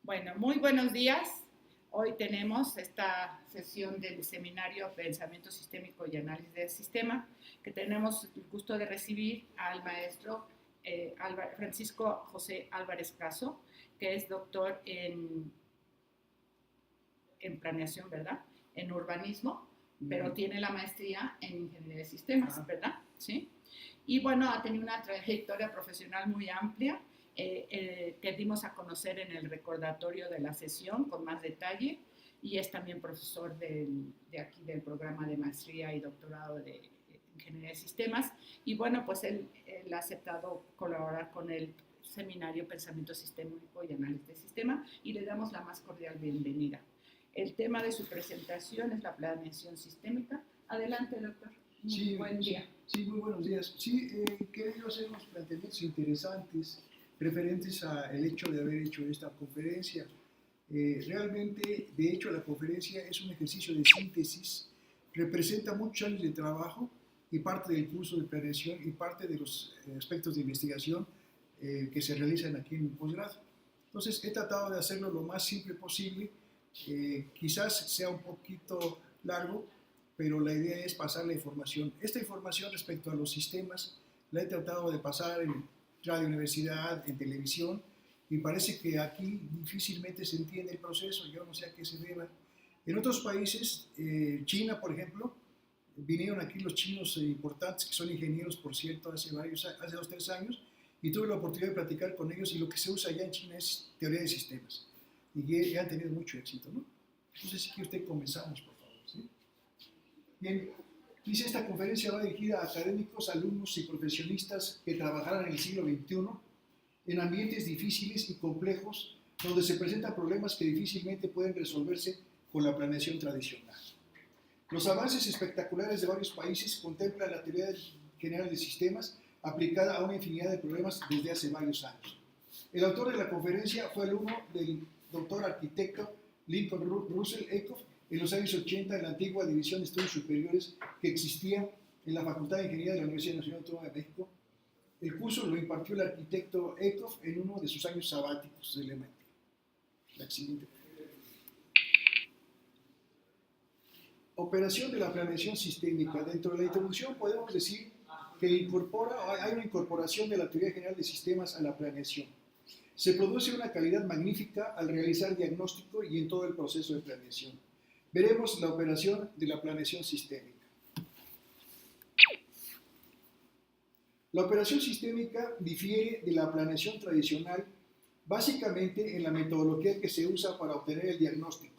Bueno, muy buenos días. Hoy tenemos esta sesión del seminario Pensamiento Sistémico y Análisis del Sistema, que tenemos el gusto de recibir al maestro Francisco José Álvarez Caso, que es doctor en planeación, ¿verdad? En urbanismo, pero tiene la maestría en ingeniería de sistemas, ¿verdad? ¿Sí? Y bueno, ha tenido una trayectoria profesional muy amplia que dimos a conocer en el recordatorio de la sesión con más detalle, y es también profesor de aquí del programa de maestría y doctorado de ingeniería de sistemas. Y bueno, pues él ha aceptado colaborar con el seminario Pensamiento Sistémico y Análisis de Sistema, y le damos la más cordial bienvenida. El tema de su presentación es la planeación sistémica. Adelante, doctor. Buen día. Sí, muy buenos días. Sí, querido hacer unos planteamientos interesantes referentes al hecho de haber hecho esta conferencia. Realmente, de hecho, la conferencia es un ejercicio de síntesis, representa muchos años de trabajo y parte del curso de planeación y parte de los aspectos de investigación que se realizan aquí en el posgrado. Entonces, he tratado de hacerlo lo más simple posible. Quizás sea un poquito largo, pero la idea es pasar la información. Esta información respecto a los sistemas la he tratado de pasar en radio universidad, en televisión, y parece que aquí difícilmente se entiende el proceso. Yo no sé a qué se deba. En otros países, China, por ejemplo, vinieron aquí los chinos importantes, que son ingenieros, por cierto, hace 2 o 3 años, y tuve la oportunidad de platicar con ellos, y lo que se usa allá en China es teoría de sistemas, y han tenido mucho éxito, ¿no? Entonces, si quiere usted, comenzamos, por favor, ¿sí? Bien, dice, esta conferencia va dirigida a académicos, alumnos y profesionistas que trabajarán en el siglo XXI en ambientes difíciles y complejos donde se presentan problemas que difícilmente pueden resolverse con la planeación tradicional. Los avances espectaculares de varios países contemplan la teoría general de sistemas aplicada a una infinidad de problemas desde hace varios años. El autor de la conferencia fue alumno del doctor arquitecto Lincoln Russell Eckhoff en los años 80 en la antigua División de Estudios Superiores que existía en la Facultad de Ingeniería de la Universidad Nacional Autónoma de México. El curso lo impartió el arquitecto Eckhoff en uno de sus años sabáticos del MIT. La siguiente. Operación de la planeación sistémica. Dentro de la introducción podemos decir que hay una incorporación de la teoría general de sistemas a la planeación. Se produce una calidad magnífica al realizar diagnóstico y en todo el proceso de planeación. Veremos la operación de la planeación sistémica. La operación sistémica difiere de la planeación tradicional básicamente en la metodología que se usa para obtener el diagnóstico.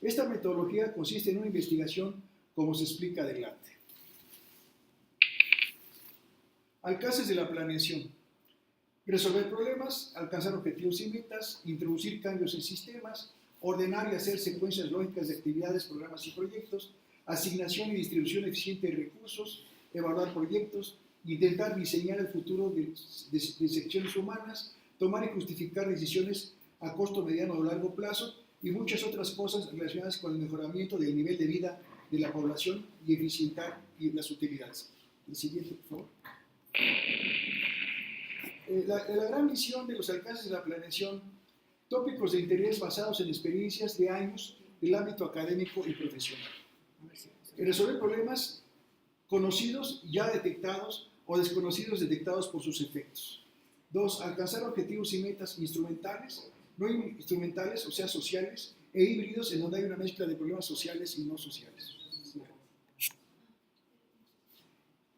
Esta metodología consiste en una investigación, como se explica adelante. Alcances de la planeación. Resolver problemas, alcanzar objetivos y metas, introducir cambios en sistemas, ordenar y hacer secuencias lógicas de actividades, programas y proyectos, asignación y distribución eficiente de recursos, evaluar proyectos, intentar diseñar el futuro de secciones humanas, tomar y justificar decisiones a corto, mediano o largo plazo, y muchas otras cosas relacionadas con el mejoramiento del nivel de vida de la población y eficientar las utilidades. El siguiente, por favor. La gran misión de los alcances de la planeación, tópicos de interés basados en experiencias de años del ámbito académico y profesional. Resolver problemas conocidos, ya detectados, o desconocidos detectados por sus efectos. 2. Alcanzar objetivos y metas instrumentales, no instrumentales, o sea, sociales, e híbridos, en donde hay una mezcla de problemas sociales y no sociales.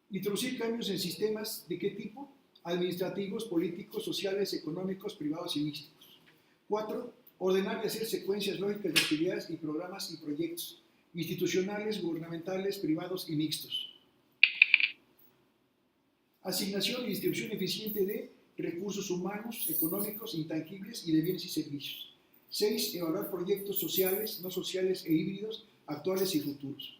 Introducir cambios en sistemas, ¿de qué tipo? Administrativos, políticos, sociales, económicos, privados y místicos. 4. Ordenar y hacer secuencias lógicas de actividades y programas y proyectos, institucionales, gubernamentales, privados y mixtos. Asignación y distribución eficiente de recursos humanos, económicos, intangibles y de bienes y servicios. 6. Evaluar proyectos sociales, no sociales e híbridos, actuales y futuros.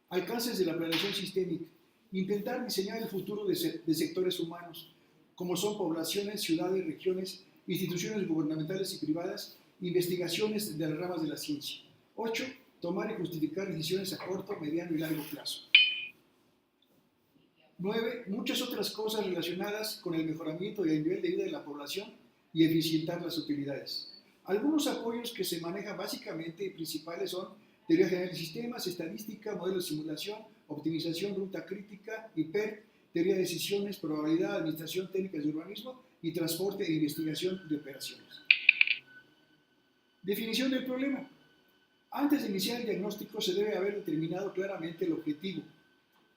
Alcances de la planeación sistémica. Intentar diseñar el futuro de sectores humanos, como son poblaciones, ciudades, regiones, instituciones gubernamentales y privadas, investigaciones de las ramas de la ciencia. 8. Tomar y justificar decisiones a corto, mediano y largo plazo. 9. Muchas otras cosas relacionadas con el mejoramiento del nivel de vida de la población, y eficientar las utilidades. Algunos apoyos que se manejan básicamente y principales son teoría general de sistemas, estadística, modelo de simulación, optimización, ruta crítica, IPER, teoría de decisiones, probabilidad, administración, técnicas de urbanismo y transporte e investigación de operaciones. Definición del problema. Antes de iniciar el diagnóstico se debe haber determinado claramente el objetivo.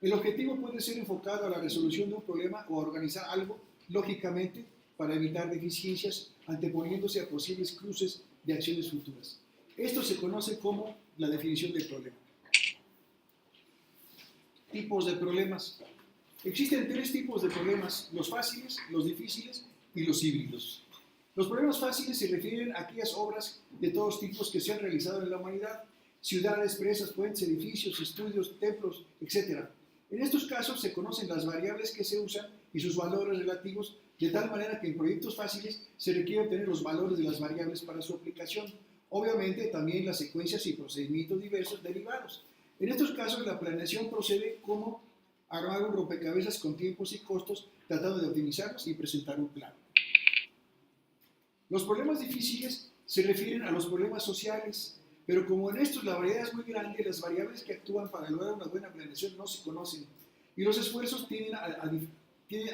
El objetivo puede ser enfocado a la resolución de un problema o a organizar algo lógicamente para evitar deficiencias anteponiéndose a posibles cruces de acciones futuras. Esto se conoce como la definición del problema. Tipos de problemas. Existen 3 tipos de problemas: los fáciles, los difíciles y los híbridos. Los problemas fáciles se refieren a aquellas obras de todos tipos que se han realizado en la humanidad: ciudades, presas, puentes, edificios, estudios, templos, etc. En estos casos se conocen las variables que se usan y sus valores relativos, de tal manera que en proyectos fáciles se requiere obtener los valores de las variables para su aplicación. Obviamente también las secuencias y procedimientos diversos derivados. En estos casos la planeación procede como armar un rompecabezas con tiempos y costos, tratando de optimizarlos y presentar un plan. Los problemas difíciles se refieren a los problemas sociales, pero como en estos la variedad es muy grande, las variables que actúan para lograr una buena planeación no se conocen y los esfuerzos tienden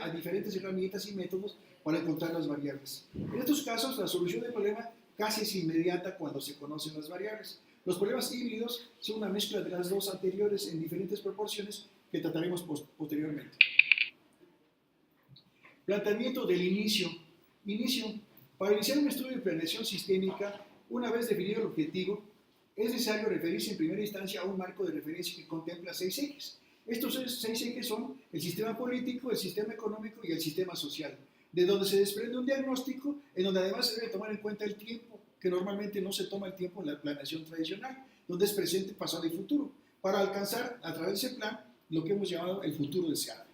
a diferentes herramientas y métodos para encontrar las variables. En estos casos la solución del problema casi es inmediata cuando se conocen las variables. Los problemas híbridos son una mezcla de las dos anteriores en diferentes proporciones que trataremos posteriormente. Planteamiento del inicio. Para iniciar un estudio de planeación sistémica, una vez definido el objetivo, es necesario referirse en primera instancia a un marco de referencia que contempla 6 ejes. Estos 6 ejes son el sistema político, el sistema económico y el sistema social, de donde se desprende un diagnóstico en donde además se debe tomar en cuenta el tiempo, que normalmente no se toma el tiempo en la planeación tradicional, donde es presente, pasado y futuro, para alcanzar a través de ese plan lo que hemos llamado el futuro deseado.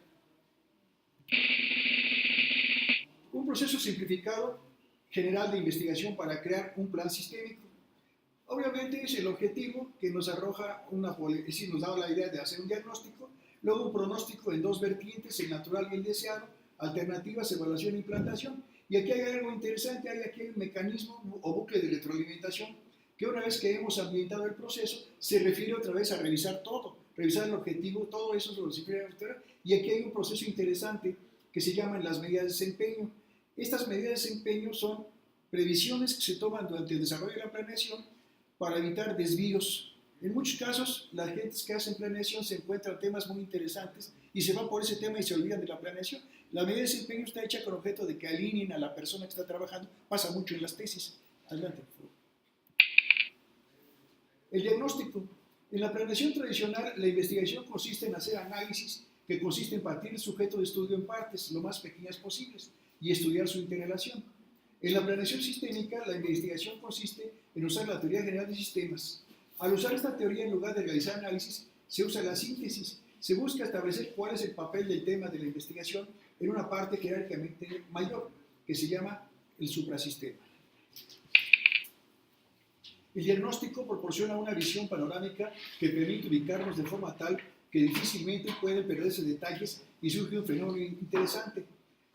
Un proceso simplificado general de investigación para crear un plan sistémico. Obviamente es el objetivo que nos arroja es decir, nos da la idea de hacer un diagnóstico, luego un pronóstico en 2 vertientes, el natural y el deseado, alternativas, evaluación e implantación. Y aquí hay algo interesante, hay aquí un mecanismo o bucle de retroalimentación que una vez que hemos ambientado el proceso, se refiere otra vez a revisar todo, revisar el objetivo, todo eso sobre lo que y aquí hay un proceso interesante que se llaman las medidas de desempeño. Estas medidas de desempeño son previsiones que se toman durante el desarrollo de la planeación para evitar desvíos. En muchos casos, las gentes que hacen planeación se encuentran temas muy interesantes y se van por ese tema y se olvidan de la planeación. La medida de desempeño está hecha con objeto de que alineen a la persona que está trabajando. Pasa mucho en las tesis. Adelante, por favor. El diagnóstico. En la planeación tradicional, la investigación consiste en hacer análisis que consiste en partir el sujeto de estudio en partes lo más pequeñas posibles y estudiar su interrelación. En la planeación sistémica, la investigación consiste en usar la teoría general de sistemas. Al usar esta teoría, en lugar de realizar análisis, se usa la síntesis. Se busca establecer cuál es el papel del tema de la investigación en una parte jerárquicamente mayor, que se llama el suprasistema. El diagnóstico proporciona una visión panorámica que permite ubicarnos de forma tal que difícilmente pueden perderse detalles y surge un fenómeno interesante.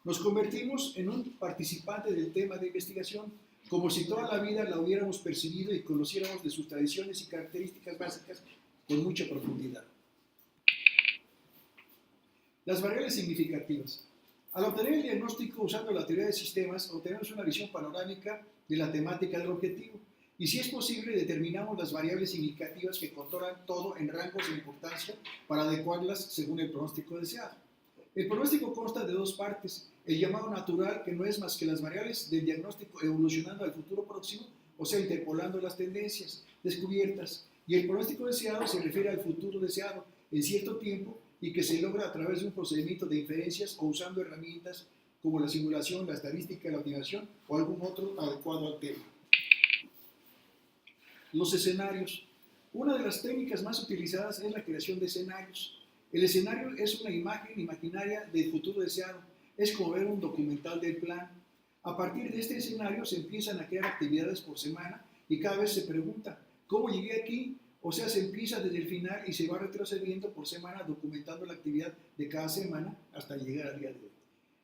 Nos convertimos en un participante del tema de investigación, como si toda la vida la hubiéramos percibido y conociéramos de sus tradiciones y características básicas con mucha profundidad. Las variables significativas. Al obtener el diagnóstico usando la teoría de sistemas, obtenemos una visión panorámica de la temática del objetivo y, si es posible, determinamos las variables significativas que controlan todo en rangos de importancia para adecuarlas según el pronóstico deseado. El pronóstico consta de 2 partes: el llamado natural, que no es más que las variables del diagnóstico evolucionando al futuro próximo, o sea, interpolando las tendencias descubiertas, y el pronóstico deseado se refiere al futuro deseado en cierto tiempo y que se logra a través de un procedimiento de inferencias o usando herramientas como la simulación, la estadística, la optimización o algún otro adecuado al tema. Los escenarios. Una de las técnicas más utilizadas es la creación de escenarios. El escenario es una imagen imaginaria del futuro deseado. Es como ver un documental del plan. A partir de este escenario se empiezan a crear actividades por semana y cada vez se pregunta, ¿cómo llegué aquí? O sea, se empieza desde el final y se va retrocediendo por semana documentando la actividad de cada semana hasta llegar al día de hoy.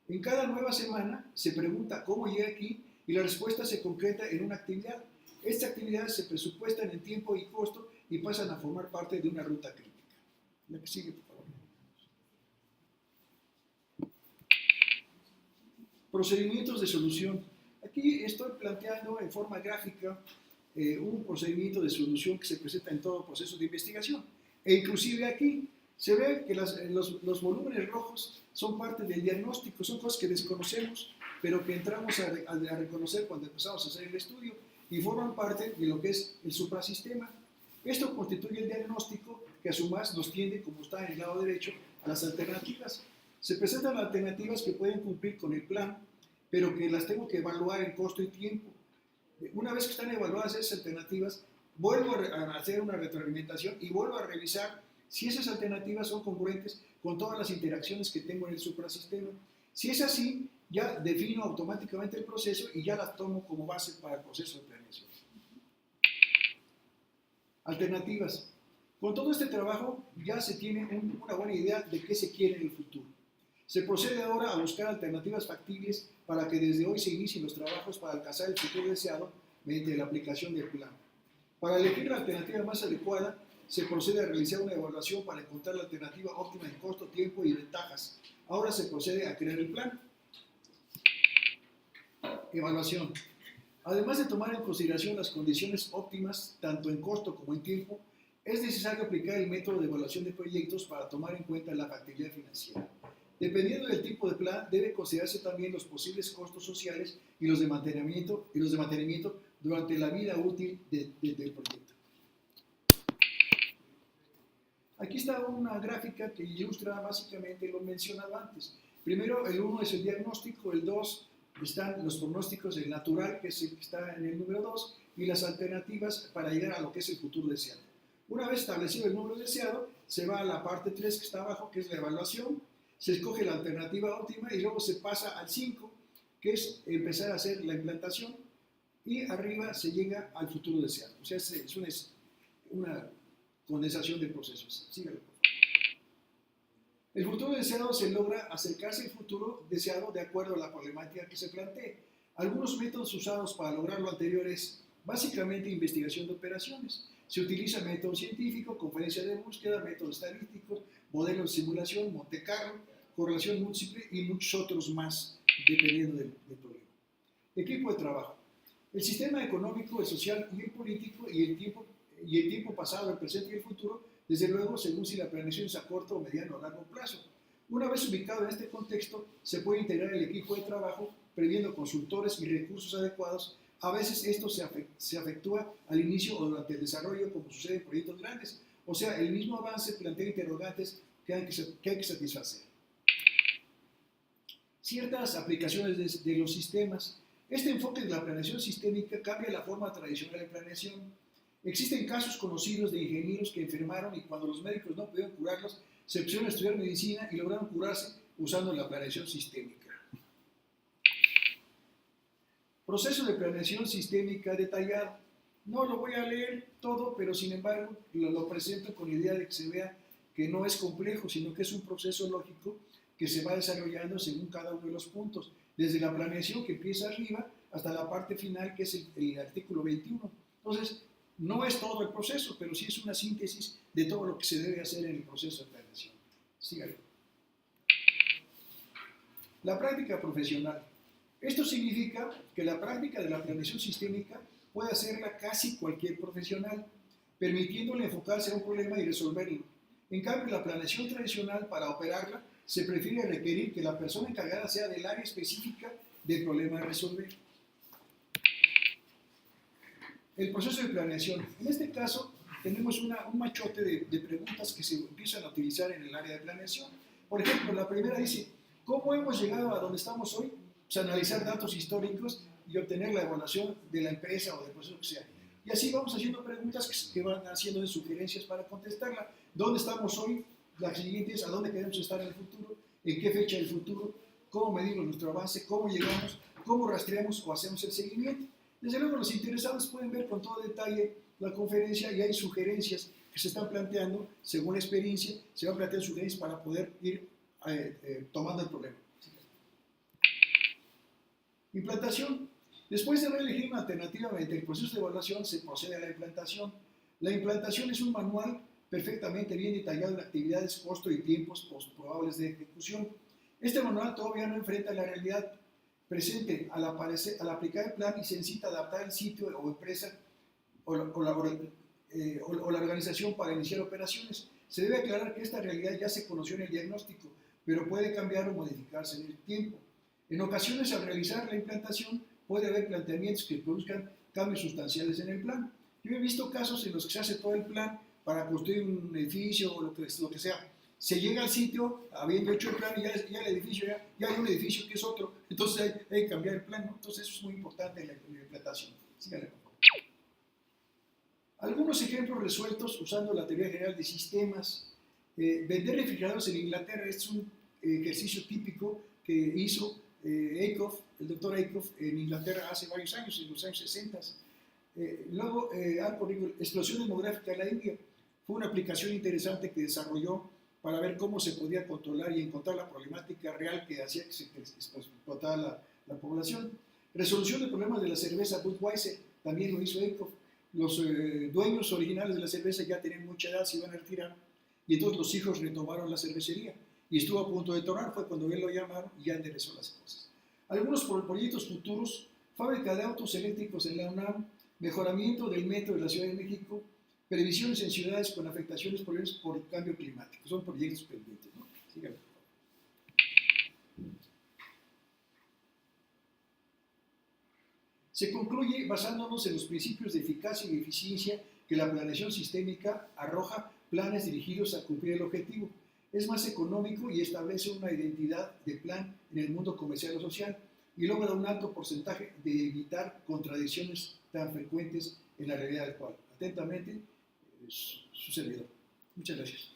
En cada nueva semana se pregunta cómo llegué aquí y la respuesta se concreta en una actividad. Estas actividades se presupuestan en tiempo y costo y pasan a formar parte de una ruta crítica. La que sigue, por favor. Procedimientos de solución. Aquí estoy planteando en forma gráfica un procedimiento de solución que se presenta en todo proceso de investigación. E inclusive aquí se ve que los volúmenes rojos son parte del diagnóstico, son cosas que desconocemos, pero que entramos a reconocer cuando empezamos a hacer el estudio y forman parte de lo que es el suprasistema. Esto constituye el diagnóstico que a su vez nos tiende, como está en el lado derecho, a las alternativas. Se presentan alternativas que pueden cumplir con el plan, pero que las tengo que evaluar en costo y tiempo. Una vez que están evaluadas esas alternativas, vuelvo a hacer una retroalimentación y vuelvo a revisar si esas alternativas son congruentes con todas las interacciones que tengo en el suprasistema. Si es así, ya defino automáticamente el proceso y ya las tomo como base para el proceso de planeación. Alternativas. Con todo este trabajo ya se tiene una buena idea de qué se quiere en el futuro. Se procede ahora a buscar alternativas factibles para que desde hoy se inicien los trabajos para alcanzar el futuro deseado mediante la aplicación del plan. Para elegir la alternativa más adecuada, se procede a realizar una evaluación para encontrar la alternativa óptima en costo, tiempo y ventajas. Ahora se procede a crear el plan. Evaluación. Además de tomar en consideración las condiciones óptimas, tanto en costo como en tiempo, es necesario aplicar el método de evaluación de proyectos para tomar en cuenta la factibilidad financiera. Dependiendo del tipo de plan, debe considerarse también los posibles costos sociales y los de mantenimiento durante la vida útil del proyecto. Aquí está una gráfica que ilustra básicamente lo mencionado antes. Primero, el 1 es el diagnóstico, el 2 están los pronósticos, el natural, que es el que está en el número 2, y las alternativas para llegar a lo que es el futuro deseado. Una vez establecido el número deseado, se va a la parte 3 que está abajo, que es la evaluación, se escoge la alternativa óptima y luego se pasa al 5, que es empezar a hacer la implantación, y arriba se llega al futuro deseado. O sea, es una condensación de procesos. Sígalo, por favor. El futuro deseado se logra acercarse al futuro deseado de acuerdo a la problemática que se plantee. Algunos métodos usados para lograr lo anterior es básicamente investigación de operaciones. Se utiliza método científico, conferencia de búsqueda, métodos estadísticos, modelos de simulación, Monte Carlo, correlación múltiple y muchos otros más, dependiendo del problema. Equipo de trabajo. El sistema económico, el social y el político y el tiempo pasado, el presente y el futuro, desde luego, según si la planeación es a corto, mediano o largo plazo. Una vez ubicado en este contexto, se puede integrar el equipo de trabajo previendo consultores y recursos adecuados. A veces esto se efectúa al inicio o durante el desarrollo, como sucede en proyectos grandes. O sea, el mismo avance plantea interrogantes que hay que satisfacer. Ciertas aplicaciones de los sistemas. Este enfoque de la planeación sistémica cambia la forma tradicional de planeación. Existen casos conocidos de ingenieros que enfermaron y cuando los médicos no pudieron curarlos, se pusieron a estudiar medicina y lograron curarse usando la planeación sistémica. Proceso de planeación sistémica detallado. No lo voy a leer todo, pero sin embargo lo presento con la idea de que se vea que no es complejo, sino que es un proceso lógico que se va desarrollando según cada uno de los puntos, desde la planeación que empieza arriba hasta la parte final, que es el artículo 21. Entonces, no es todo el proceso, pero sí es una síntesis de todo lo que se debe hacer en el proceso de planeación. Sígalo. La práctica profesional. Esto significa que la práctica de la planeación sistémica puede hacerla casi cualquier profesional, permitiéndole enfocarse a un problema y resolverlo. En cambio, la planeación tradicional, para operarla, se prefiere requerir que la persona encargada sea del área específica del problema a resolver. El proceso de planeación. En este caso, tenemos un machote de preguntas que se empiezan a utilizar en el área de planeación. Por ejemplo, la primera dice, ¿cómo hemos llegado a donde estamos hoy? Pues analizar datos históricos y obtener la evaluación de la empresa o del proceso que sea. Y así vamos haciendo preguntas que van haciendo de sugerencias para contestarla. ¿Dónde estamos hoy? La siguiente es, ¿a dónde queremos estar en el futuro? ¿En qué fecha del futuro? ¿Cómo medimos nuestro avance? ¿Cómo llegamos? ¿Cómo rastreamos o hacemos el seguimiento? Desde luego, los interesados pueden ver con todo detalle la conferencia y hay sugerencias que se están planteando, según la experiencia, se van a plantear sugerencias para poder ir tomando el problema. Implantación. Después de haber elegido una alternativa mediante el proceso de evaluación, se procede a la implantación. La implantación es un manual perfectamente bien detallado en actividades, costo y tiempos probables de ejecución. Este manual todavía no enfrenta la realidad presente al aplicar el plan y se necesita adaptar el sitio o empresa o la organización para iniciar operaciones. Se debe aclarar que esta realidad ya se conoció en el diagnóstico, pero puede cambiar o modificarse en el tiempo. En ocasiones, al realizar la implantación, puede haber planteamientos que produzcan cambios sustanciales en el plan. Yo he visto casos en los que se hace todo el plan para construir un edificio o lo que sea. Se llega al sitio, habiendo hecho el plan, y ya el edificio, ya hay un edificio que es otro, entonces hay que cambiar el plan, ¿no? Entonces eso es muy importante en la implantación. Síganle, por favor. Algunos ejemplos resueltos usando la teoría general de sistemas. Vender refrigeradores en Inglaterra es un ejercicio típico que hizo Acuff, el doctor Acuff, en Inglaterra hace varios años, en los años 60. Luego, explosión demográfica en la India. Fue una aplicación interesante que desarrolló para ver cómo se podía controlar y encontrar la problemática real que hacía que se explotara la población. Resolución de problemas de la cerveza Budweiser, también lo hizo Acuff. Los dueños originales de la cerveza ya tenían mucha edad, se iban a retirar, y entonces los hijos retomaron la cervecería, y estuvo a punto de tronar, fue cuando él lo llamaron y ya enderezó las cosas. Algunos proyectos futuros: fábrica de autos eléctricos en la UNAM, mejoramiento del metro de la Ciudad de México, previsiones en ciudades con afectaciones por el cambio climático. Son proyectos pendientes, ¿no? Síganme. Se concluye basándonos en los principios de eficacia y eficiencia que la planeación sistémica arroja planes dirigidos a cumplir el objetivo. Es más económico y establece una identidad de plan en el mundo comercial o social y logra un alto porcentaje de evitar contradicciones tan frecuentes en la realidad actual. Atentamente, su servidor. Muchas gracias.